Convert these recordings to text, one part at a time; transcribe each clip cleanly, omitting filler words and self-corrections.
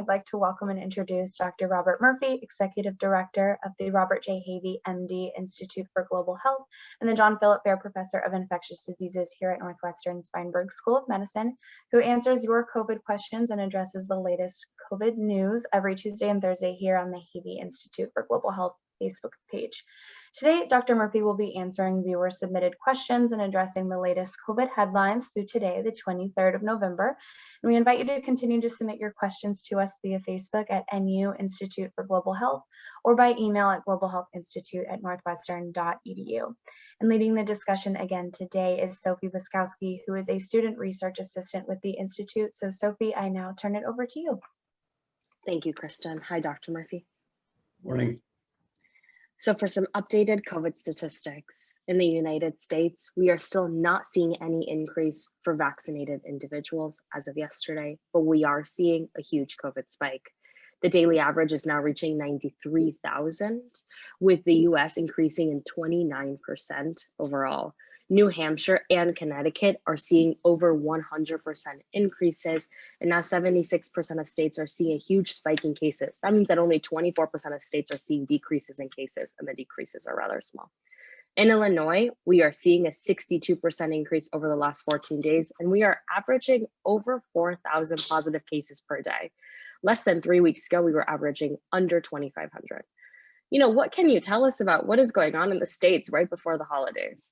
like to welcome and introduce Dr. Robert Murphy, Executive Director of the Robert J. Havey, MD, Institute for Global Health, and the John Philip Fair Professor of Infectious Diseases here at Northwestern's Feinberg School of Medicine, who answers your COVID questions and addresses the latest COVID news every Tuesday and Thursday here on the Havey Institute for Global Health Facebook page. Today, Dr. Murphy will be answering viewer-submitted questions and addressing the latest COVID headlines through today, the 23rd of November. And we invite you to continue to submit your questions to us via Facebook at NU Institute for Global Health or by email at globalhealthinstitute@northwestern.edu. And leading the discussion again today is Sophie Wiskowski, who is a student research assistant with the Institute. So Sophie, I now turn it over to you. Thank you, Kristen. Hi, Dr. Murphy. Morning. So for some updated COVID statistics, in the United States, we are still not seeing any increase for vaccinated individuals as of yesterday, but we are seeing a huge COVID spike. The daily average is now reaching 93,000, with the US increasing in 29% overall. New Hampshire and Connecticut are seeing over 100% increases, and now 76% of states are seeing a huge spike in cases. That means that only 24% of states are seeing decreases in cases, and the decreases are rather small. In Illinois, we are seeing a 62% increase over the last 14 days, and we are averaging over 4,000 positive cases per day. Less than 3 weeks ago, we were averaging under 2,500. What can you tell us about what is going on in the states right before the holidays?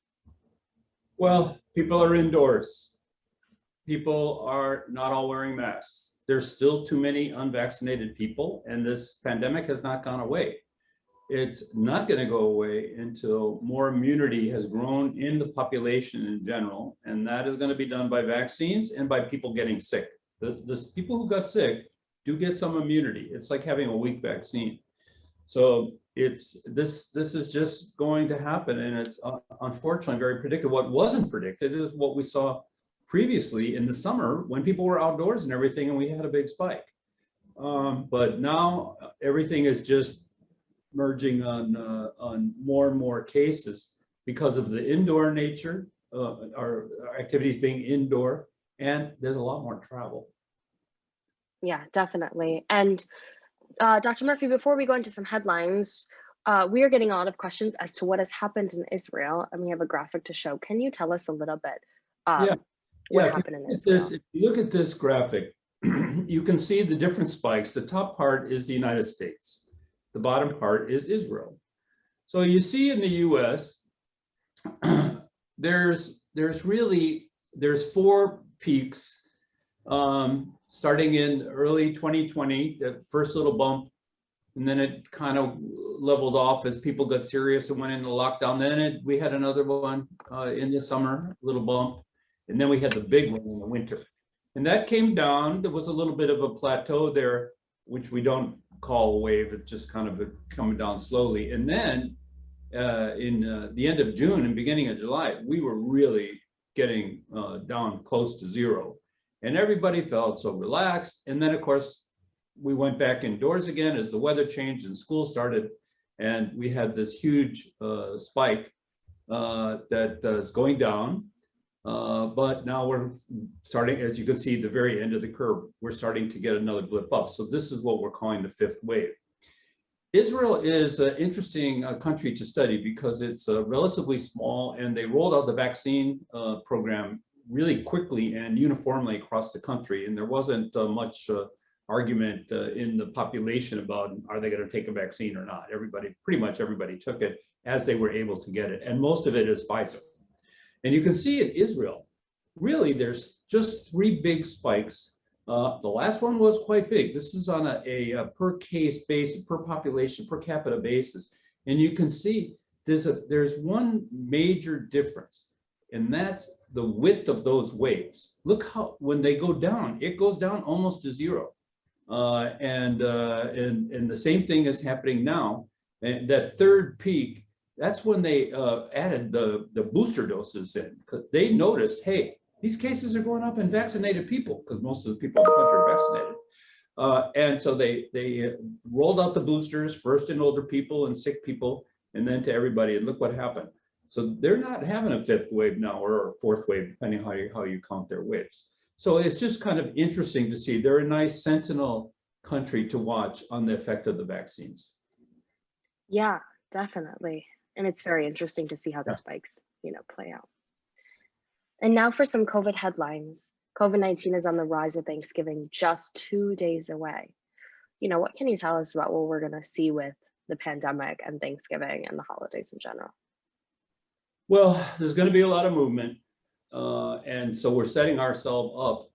Well, people are indoors. People are not all wearing masks. There's still too many unvaccinated people, and this pandemic has not gone away. It's not going to go away until more immunity has grown in the population in general, and that is going to be done by vaccines and by people getting sick. The people who got sick do get some immunity. It's like having a weak vaccine. So this is just going to happen, and it's unfortunately very predictable. What wasn't predicted is what we saw previously in the summer when people were outdoors and everything, and we had a big spike. But now everything is just merging on more and more cases because of the indoor nature, our activities being indoor, and there's a lot more travel. Yeah, definitely. And Dr. Murphy, before we go into some headlines, we are getting a lot of questions as to what has happened in Israel, and we have a graphic to show. Can you tell us a little bit what happened in Israel? If you look at this graphic, you can see the different spikes. The top part is the United States. The bottom part is Israel. So you see in the US, there's 4 peaks. Starting in early 2020, the first little bump, and then it kind of leveled off as people got serious and went into lockdown. Then we had another one in the summer, little bump, and then we had the big one in the winter. And that came down. There was a little bit of a plateau there, which we don't call a wave. It's just kind of coming down slowly. And then in the end of June and beginning of July, we were really getting down close to zero. And everybody felt so relaxed. And then, of course, we went back indoors again as the weather changed and school started. And we had this huge spike that is going down. But now we're starting, as you can see, the very end of the curve, we're starting to get another blip up. So this is what we're calling the 5th wave. Israel is an interesting country to study because it's relatively small, and they rolled out the vaccine program really quickly and uniformly across the country. And there wasn't much argument in the population about are they going to take a vaccine or not. Pretty much everybody took it as they were able to get it. And most of it is Pfizer. And you can see in Israel, really, there's just 3 big spikes. The last one was quite big. This is on a per case basis, per population, per capita basis. And you can see there's one major difference, and that's the width of those waves. Look how, when they go down, it goes down almost to zero. And the same thing is happening now. And that 3rd peak, that's when they added the booster doses in, because they noticed, hey, these cases are going up in vaccinated people, because most of the people in the country are vaccinated. And so they rolled out the boosters, first in older people and sick people, and then to everybody, and look what happened. So they're not having a 5th wave now, or a 4th wave, depending how you count their waves. So it's just kind of interesting to see. They're a nice sentinel country to watch on the effect of the vaccines. Yeah, definitely. And it's very interesting to see how the Yeah. spikes, play out. And now for some COVID headlines. COVID-19 is on the rise with Thanksgiving just 2 days away. What can you tell us about what we're going to see with the pandemic and Thanksgiving and the holidays in general? Well, there's going to be a lot of movement. And so we're setting ourselves up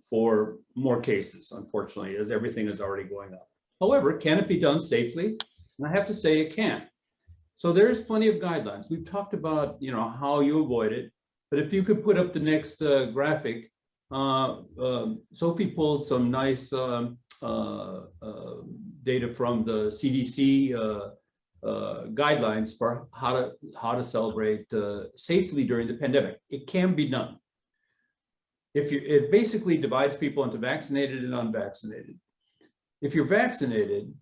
for more cases, unfortunately, as everything is already going up. However, can it be done safely? And I have to say it can. So there's plenty of guidelines. We've talked about, how you avoid it. But if you could put up the next graphic, Sophie pulled some nice data from the CDC guidelines for how to celebrate safely during the pandemic. It can be done. It basically divides people into vaccinated and unvaccinated. If you're vaccinated,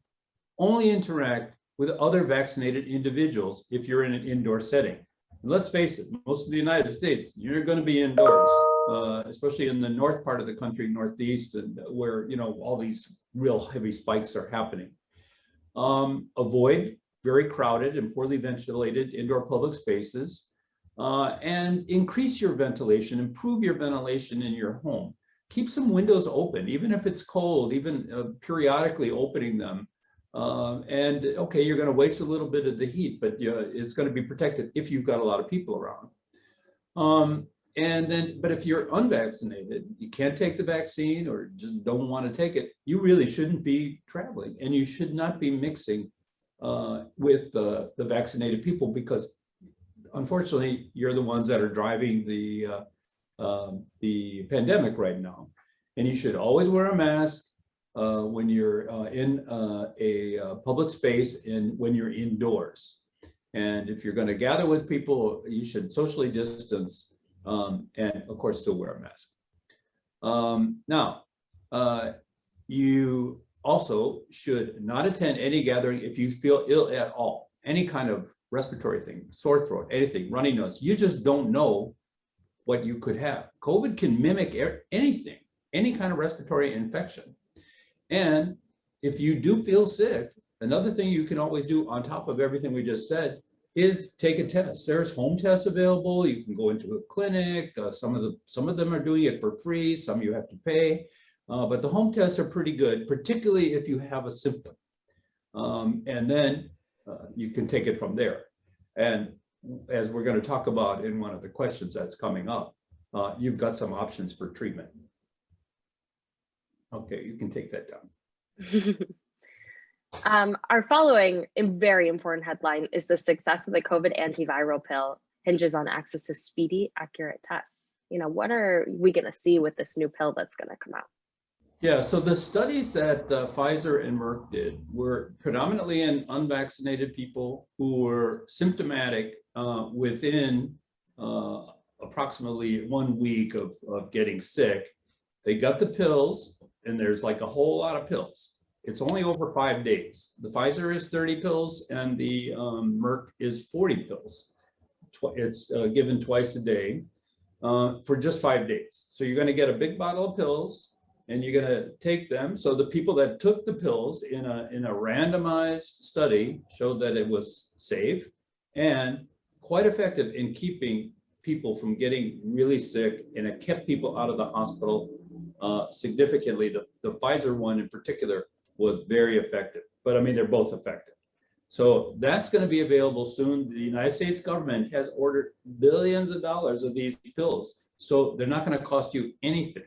only interact with other vaccinated individuals if you're in an indoor setting. And let's face it, most of the United States, you're going to be indoors, especially in the north part of the country, northeast, and where all these real heavy spikes are happening. Avoid very crowded and poorly ventilated indoor public spaces, and increase your ventilation, improve your ventilation in your home. Keep some windows open, even if it's cold, even periodically opening them. And okay, you're going to waste a little bit of the heat, but it's going to be protected if you've got a lot of people around. But if you're unvaccinated, you can't take the vaccine or just don't want to take it, you really shouldn't be traveling, and you should not be mixing with the vaccinated people, because unfortunately you're the ones that are driving the pandemic right now. And you should always wear a mask when you're in a public space and when you're indoors. And if you're going to gather with people, you should socially distance and of course still wear a mask. Now, you also should not attend any gathering if you feel ill at all, any kind of respiratory thing, sore throat, anything, runny nose. You just don't know what you could have. COVID can mimic anything, any kind of respiratory infection. And if you do feel sick, another thing you can always do on top of everything we just said is take a test. There's home tests available. You can go into a clinic. Some of them are doing it for free. Some you have to pay. But the home tests are pretty good, particularly if you have a symptom. And then you can take it from there. And as we're going to talk about in one of the questions that's coming up, you've got some options for treatment. Okay, you can take that down. Our following very important headline is the success of the COVID antiviral pill hinges on access to speedy, accurate tests. What are we going to see with this new pill that's going to come out? Yeah, so the studies that Pfizer and Merck did were predominantly in unvaccinated people who were symptomatic within approximately 1 week of getting sick. They got the pills, and there's like a whole lot of pills. It's only over 5 days. The Pfizer is 30 pills and the Merck is 40 pills. It's given twice a day for just 5 days. So you're going to get a big bottle of pills and you're going to take them. So the people that took the pills in a randomized study showed that it was safe and quite effective in keeping people from getting really sick, and it kept people out of the hospital significantly. The Pfizer one in particular was very effective, but I mean, they're both effective. So that's going to be available soon. The United States government has ordered billions of dollars of these pills, so they're not going to cost you anything.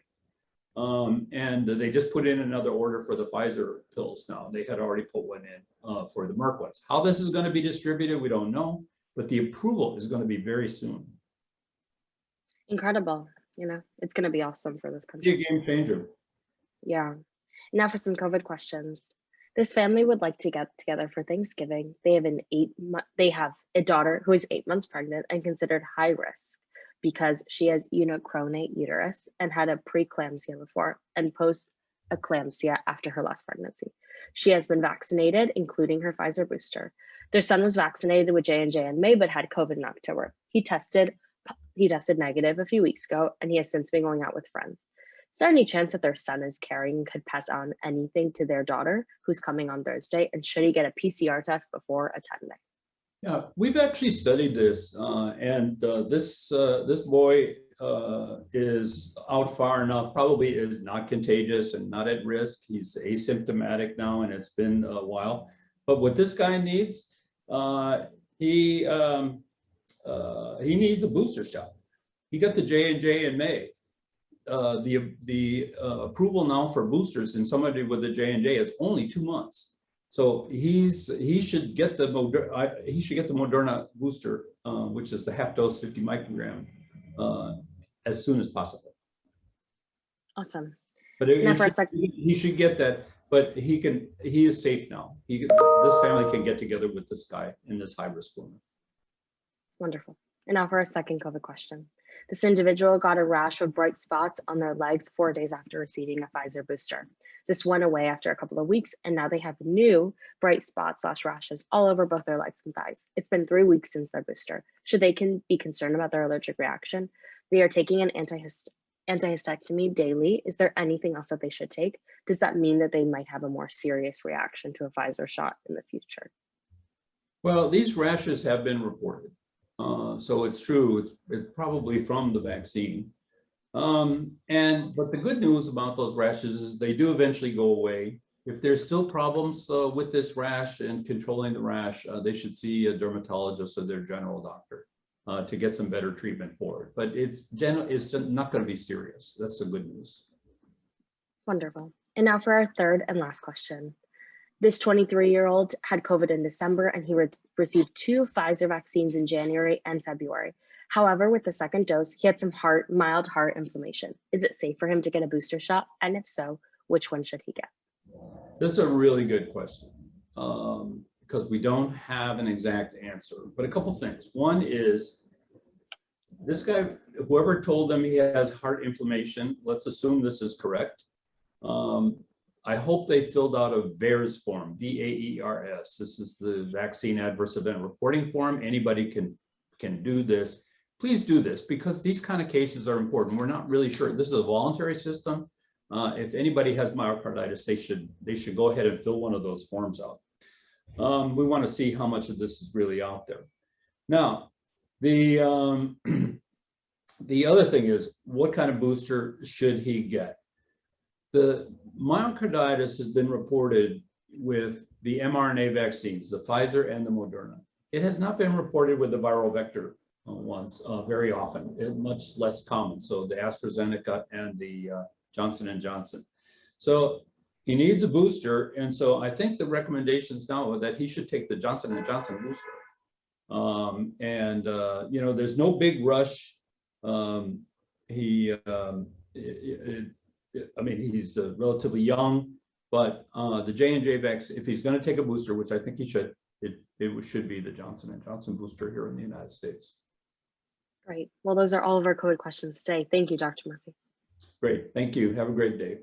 And they just put in another order for the Pfizer pills now. They had already put one in for the Merck ones. How this is going to be distributed, we don't know, but the approval is going to be very soon. Incredible. It's going to be awesome for this country. Be a game changer. Yeah. Now for some COVID questions. This family would like to get together for Thanksgiving. They have a daughter who is 8 months pregnant and considered high risk because she has unichronate uterus and had a preeclampsia before and post-eclampsia after her last pregnancy. She has been vaccinated, including her Pfizer booster. Their son was vaccinated with J&J in May, but had COVID in October. He tested negative a few weeks ago, and he has since been going out with friends. Is there any chance that their son is carrying and could pass on anything to their daughter who's coming on Thursday? And should he get a PCR test before attending? Yeah, we've actually studied this, and this boy is out far enough, probably is not contagious and not at risk. He's asymptomatic now, and it's been a while. But what this guy needs, he needs a booster shot. He got the J&J in May. The approval now for boosters in somebody with the J&J is only 2 months. So he should get the Moderna booster, which is the half dose 50 microgram, as soon as possible. Awesome. But he should get that. But he is safe now. This family can get together with this guy in this high risk woman. Wonderful. And now for a second COVID question. This individual got a rash of bright spots on their legs 4 days after receiving a Pfizer booster. This went away after a couple of weeks, and now they have new bright spots / rashes all over both their legs and thighs. It's been 3 weeks since their booster. Should they be concerned about their allergic reaction? They are taking an antihistectomy daily. Is there anything else that they should take? Does that mean that they might have a more serious reaction to a Pfizer shot in the future? Well, these rashes have been reported. So it's true, it's probably from the vaccine. But the good news about those rashes is they do eventually go away. If there's still problems with this rash and controlling the rash, they should see a dermatologist or their general doctor to get some better treatment for it. But it's just not going to be serious. That's the good news. Wonderful. And now for our third and last question. This 23-year-old had COVID in December, and he received 2 Pfizer vaccines in January and February. However, with the second dose, he had some mild heart inflammation. Is it safe for him to get a booster shot? And if so, which one should he get? This is a really good question because we don't have an exact answer. But a couple things. One is this guy, whoever told him he has heart inflammation, let's assume this is correct. I hope they filled out a VAERS form, VAERS. This is the Vaccine Adverse Event Reporting Form. Anybody can do this. Please do this because these kind of cases are important. We're not really sure. This is a voluntary system. If anybody has myocarditis, they should go ahead and fill one of those forms out. We want to see how much of this is really out there. Now, the other thing is, what kind of booster should he get? The myocarditis has been reported with the mRNA vaccines, the Pfizer and the Moderna. It has not been reported with the viral vector ones very often, much less common. So the AstraZeneca and the Johnson & Johnson. So he needs a booster. And so I think the recommendations now are that he should take the Johnson & Johnson booster. You know, there's no big rush. I mean, he's relatively young, but the J&J vaccine, if he's going to take a booster, which I think he should, it should be the Johnson & Johnson booster here in the United States. Great. Well, those are all of our COVID questions today. Thank you, Dr. Murphy. Great. Thank you. Have a great day.